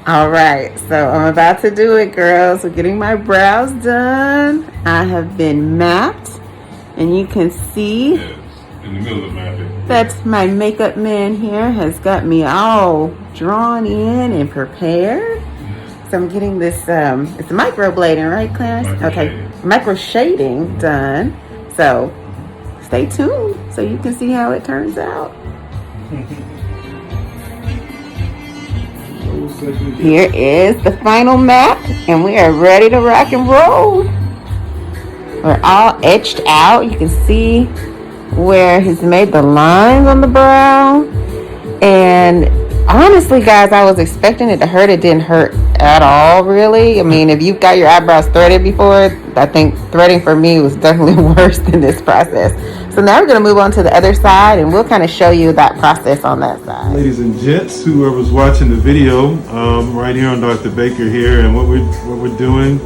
All right, so I'm about to do it, girls. We're getting my brows done. I have been mapped, and you can see in the middle of mapping that my makeup man here has got me all drawn in and prepared. So I'm getting this, it's microblading, right, Clarence? Okay, microshading done. So stay tuned so you can see how it turns out. Here is the final map, and we are ready to rock and roll. We're all etched out. You can see where he's made the lines on the brow. And honestly, guys, I was expecting it to hurt. It didn't hurt at all, really. I mean, if you've got your eyebrows threaded before, I think threading for me was definitely worse than this process. So now we're going to move on to the other side, and we'll kind of show you that process on that side. Ladies and gents, whoever's watching the video, right here on Dr. Baker here, and what we're doing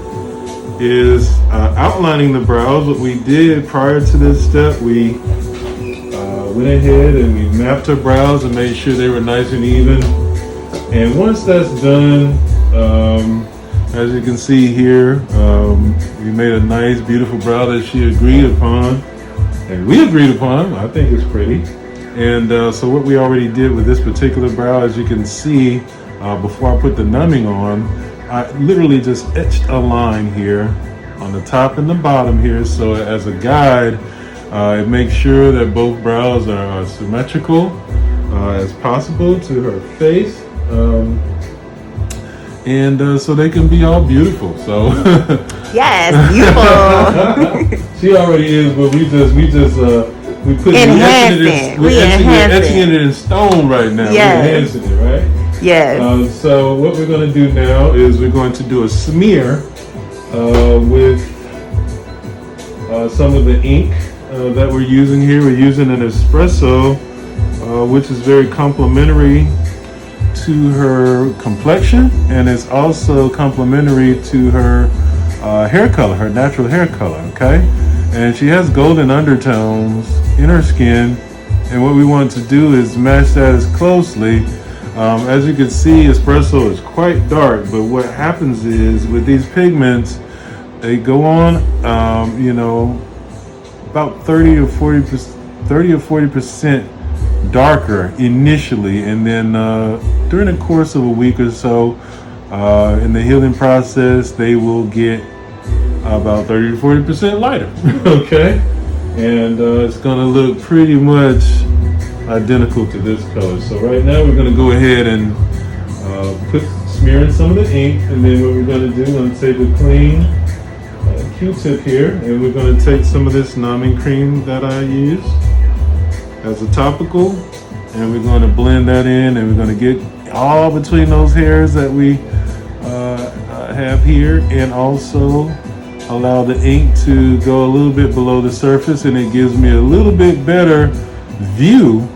is outlining the brows. What we did prior to this step, we went ahead and we mapped our brows and made sure they were nice and even. And once that's done, as you can see here, we made a nice, beautiful brow that she agreed upon, and we agreed upon. I think it's pretty. And so what we already did with this particular brow, as you can see, before I put the numbing on, I literally just etched a line here on the top and the bottom here. So as a guide, it makes sure that both brows are symmetrical as possible to her face. And so they can be all beautiful. So yes, beautiful. She already is, but we put etching it in stone right now. Yes. We're enhancing it, right? Yes. So what we're going to do now is we're going to do a smear with some of the ink that we're using here. We're using an Expresso, which is very complementary to her complexion, and it's also complementary to her hair color, her natural hair color, okay? And she has golden undertones in her skin, and what we want to do is match that as closely. As you can see, Expresso is quite dark, but what happens is with these pigments, they go on, about 30 or 40% darker initially, and then during the course of a week or so, in the healing process, they will get about 30 to 40% lighter. Okay, and it's going to look pretty much identical to this color. So right now we're going to go ahead and smear in some of the ink, and then what we're going to do, we're going to take a clean Q-tip here, and we're going to take some of this numbing cream that I use as a topical, and we're going to blend that in, and we're going to get all between those hairs that we have here, and also allow the ink to go a little bit below the surface, and it gives me a little bit better view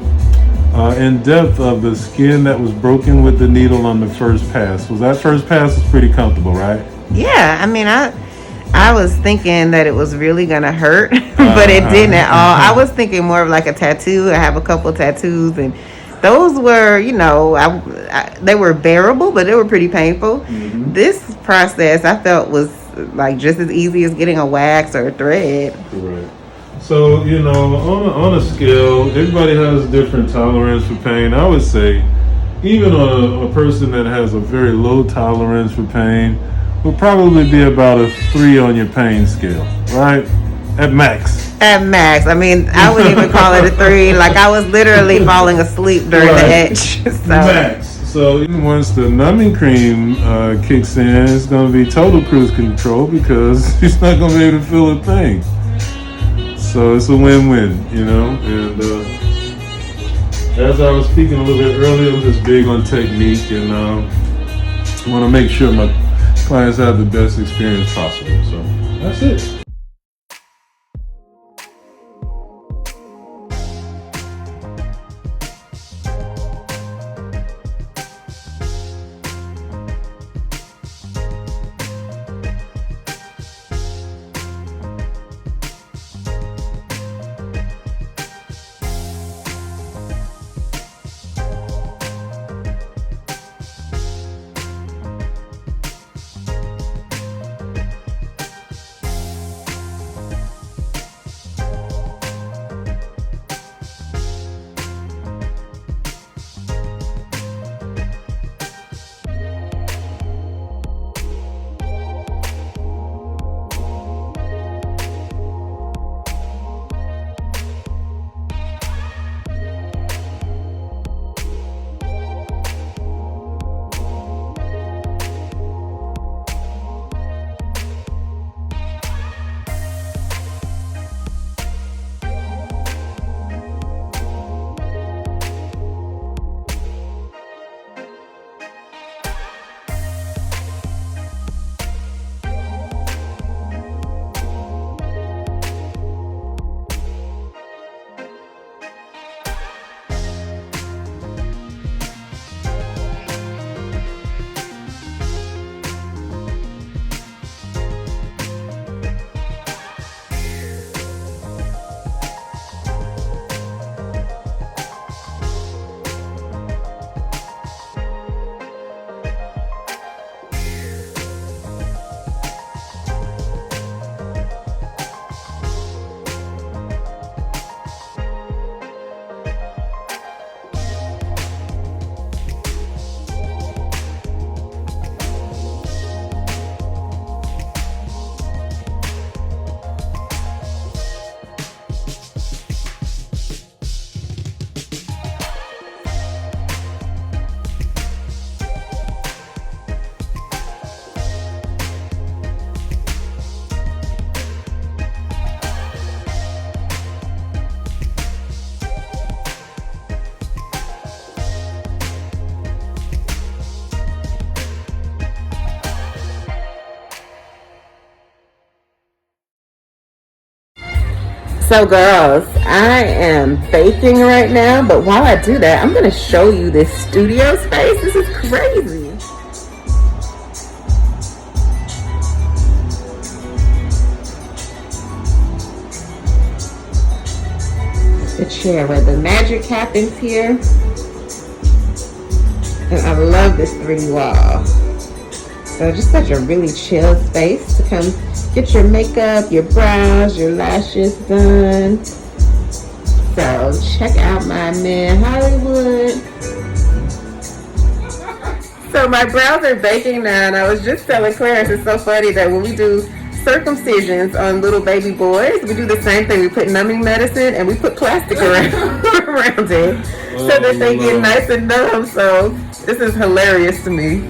in depth of the skin that was broken with the needle on the first pass. Was that first pass was pretty comfortable, right? Yeah, I mean, I was thinking that it was really gonna hurt, but it didn't at all. I was thinking more of like a tattoo. I have a couple tattoos, and those were, they were bearable, but they were pretty painful. Mm-hmm. This process I felt was like just as easy as getting a wax or a thread. Correct. So, on a scale, everybody has different tolerance for pain. I would say even a person that has a very low tolerance for pain will probably be about a 3 on your pain scale, right? At max. At max. I mean, I wouldn't even call it a 3. Like, I was literally falling asleep during the etch. So. Max. So even once the numbing cream kicks in, it's going to be total cruise control because she's not going to be able to feel a thing. So it's a win-win, And as I was speaking a little bit earlier, I'm just big on technique, and I want to make sure my clients have the best experience possible. So that's it. So girls, I am baking right now, but while I do that, I'm gonna show you this studio space. This is crazy. The chair where the magic happens here. And I love this 3D wall. So just such a really chill space to come get your makeup, your brows, your lashes done. So check out my man Hileywood. So my brows are baking now, and I was just telling Clarence, it's so funny that when we do circumcisions on little baby boys, we do the same thing. We put numbing medicine and we put plastic around it so that they get nice and numb. So this is hilarious to me.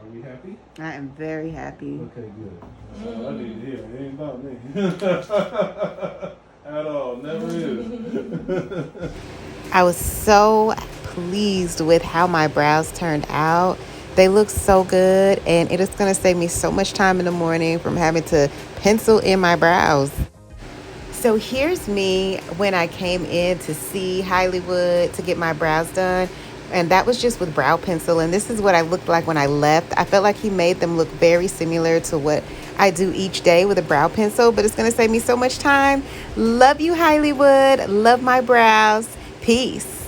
Are we happy? I am very happy. Okay, good. I need to hear it. It ain't about me. At all. Never is. I was so pleased with how my brows turned out. They look so good, and it is going to save me so much time in the morning from having to pencil in my brows. So here's me when I came in to see Hileywood to get my brows done. And that was just with brow pencil. And this is what I looked like when I left. I felt like he made them look very similar to what I do each day with a brow pencil. But it's going to save me so much time. Love you, Hileywood. Love my brows. Peace.